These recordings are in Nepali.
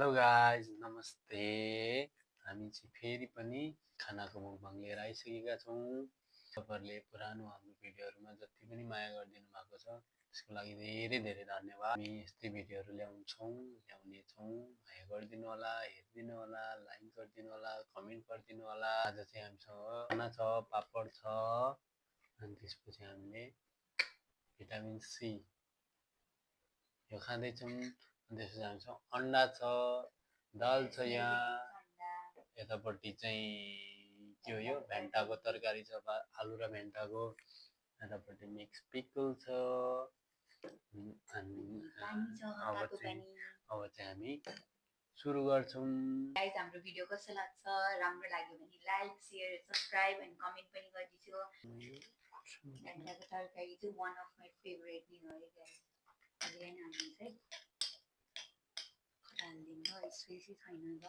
हेलो गाइज नमस्ते। हामी चाहिँ फेरि पनि खानाको मुखबाङ लिएर आइसकेका छौँ। तपाईँहरूले पुरानो हाम्रो भिडियोहरूमा जति पनि माया गरिदिनु भएको छ त्यसको लागि धेरै धेरै धन्यवाद। हामी यस्तै भिडियोहरू ल्याउनेछौँ। माया गरिदिनु होला, हेरिदिनु होला, लाइक गरिदिनु होला, कमेन्ट गरिदिनु होला। आज चाहिँ हामीसँग खाना छ, पापड छ, अनि त्यसपछि हामीले भिटामिन सी यो खाँदैछौँ। त्यसपछि हामीसँग अन्डा छ, दाल छ, यहाँ यतापट्टि चाहिँ के हो यो भेन्टाको तरकारी छ, आलु र भेन्टाको। यतापट्टि मिक्स पिकल छ। अनि अब चाहिँ हामी सुरु गर्छौँ। गाइस हाम्रो भिडियो कस्तो लाग्छ, राम्रो लाग्यो भने like share subscribe and comment पनि गरिदिनु। भेन्टाको तरकारी चाहिँ वान अफ माई फेभरेट दिन हो गाइस। अहिले हामी चाहिँ हाल्दिन्छ स्पेसी छैन ल,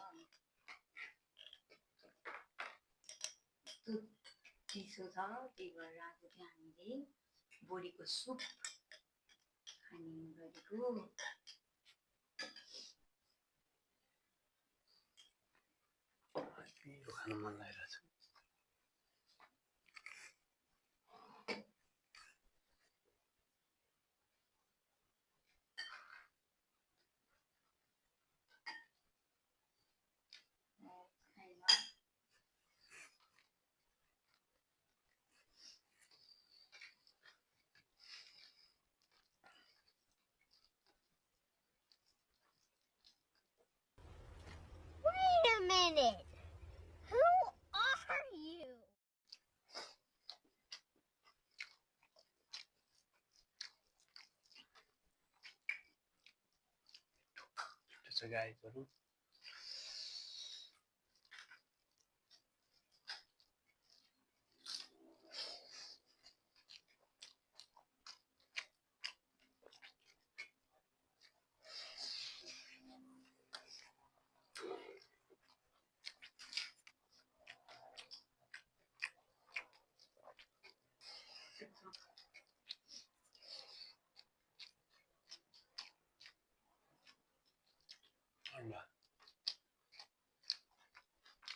चिसो छ, त्यही भएर आज चाहिँ हामीले बोडीको सुप खाने गरेको। खानु मन लागिरहेछ। Wait a minute. Who are you? त्यसो गाइजहरु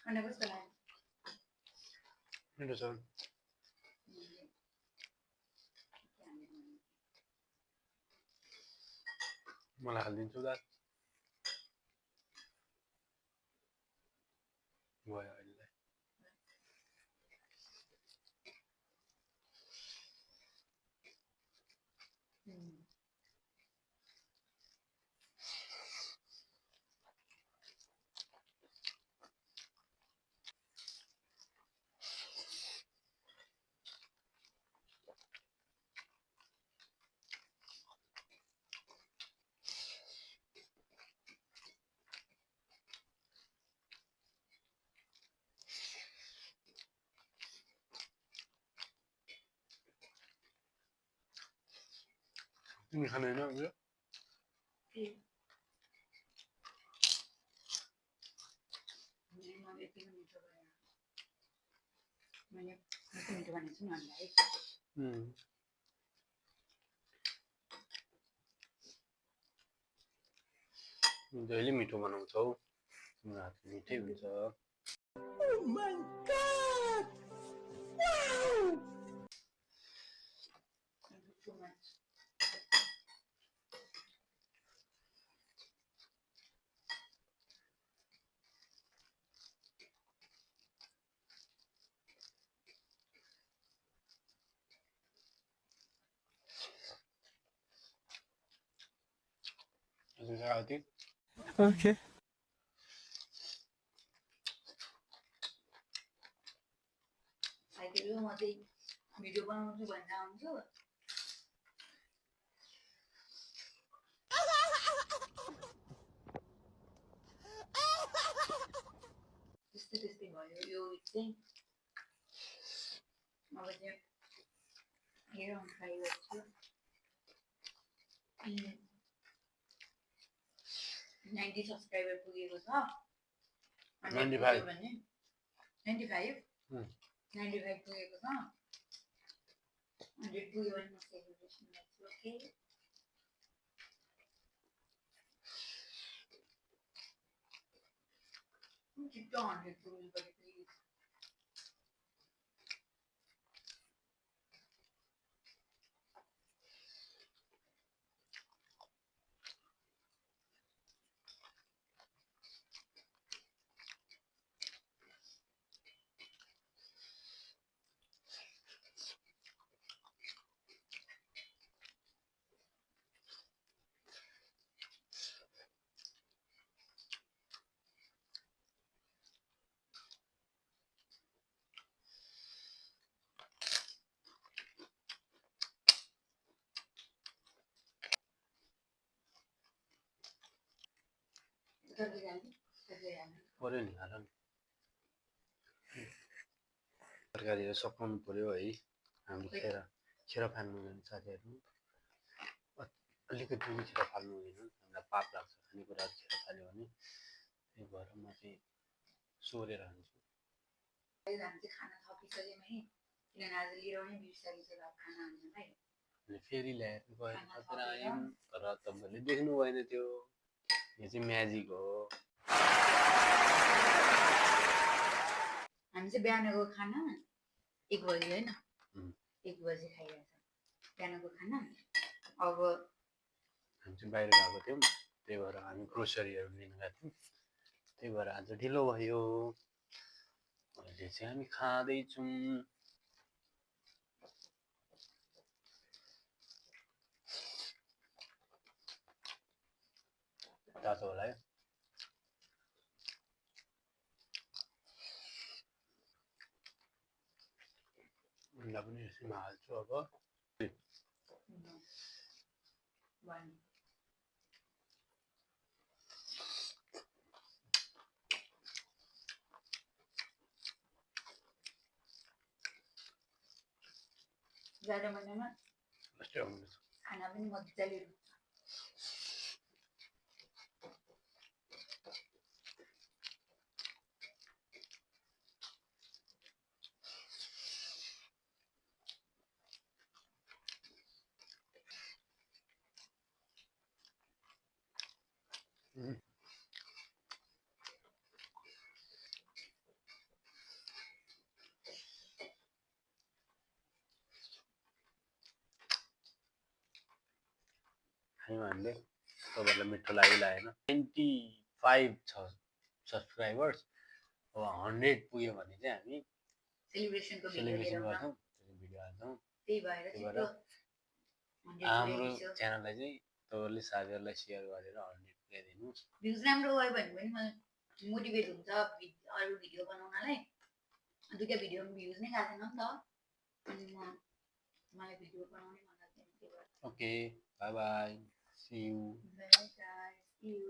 अन्डा कस्तो लाग्यो? मिठो छ। मलाई हालिदिन्छु दाल भयो अहिले। तिमी खाँदैन यो? जहिले मिठो बनाउँछौ, तिम्रो हात मिठै हुन्छ। Oh my God! Wow! Okay. साइकलमा म चाहिँ भिडियो बनाउँछु भनेर आउँछु, त्यस्तै त्यस्तै भयो यो चाहिँ। अब चाहिँ हेरौँ ट्राई गर्छु। 90 सब्सक्राइबर पुगेको छ। 95 भने 95 95 पुगेको छ। 100 पुग्यो भने म सेलिब्रेसन गर्छु। Okay keep the 100 rules, but please. पर्यो नि हाल नि तरकारीहरू सकाउनु पर्यो है हामी खेर फाल्नु हुँदैन साथीहरू अलिकति पनि खेर फाल्नु हुँदैन हामीलाई पाप लाग्छ खानेकुराहरू खेर फाल्यो भने त्यही भएर म चाहिँ सोरेर खान्छु हामी खाना थपिसक्यौँ है किनभने आज लिएर पनि बिर्सिसकेको छ खाना हाल्नलाई अनि फेरि ल्याएर गएर थपेर आयौँ तर तपाईँहरूले देख्नु भएन त्यो यो चाहिँ म्याजिक हो हामी चाहिँ बिहानको खाना 1 बजी होइन 1 बजी खाइरहेछ बिहानको खाना अब हामी चाहिँ बाहिर गएको थियौँ त्यही भएर हामी ग्रोसरीहरू लिन गएको थियौँ त्यही भएर आज ढिलो भयो अहिले चाहिँ हामी खाँदैछौँ तातो होला है अन्डा पनि यसैमा हाल्छु अब जाडो महिनामा यस्तै आउनु खाना पनि मजाले खायौँ हामीले तपाईँहरूलाई मिठो लाग्यो लागेन 95 छ सब्सक्राइबर्स अब 100 पुग्यो भने चाहिँ हामी सेलिब्रेसनको सेलिब्रेसन गर्छौँ भिडियो हाल्छौँ त्यही भएर हाम्रो च्यानललाई चाहिँ तपाईँहरूले साथीहरूलाई सेयर गरेर 100 पुऱ्याइदिनु भ्युज राम्रो गयो भने पनि मलाई मोटिभेट हुन्छ अरू भिडियो बनाउनलाई दुईटा भिडियोमा भ्युज नै गएको छैन नि त अनि मलाई भिडियो बनाउनै मन लाग्दैन त्यही भएर okay bye bye see you bye bye see you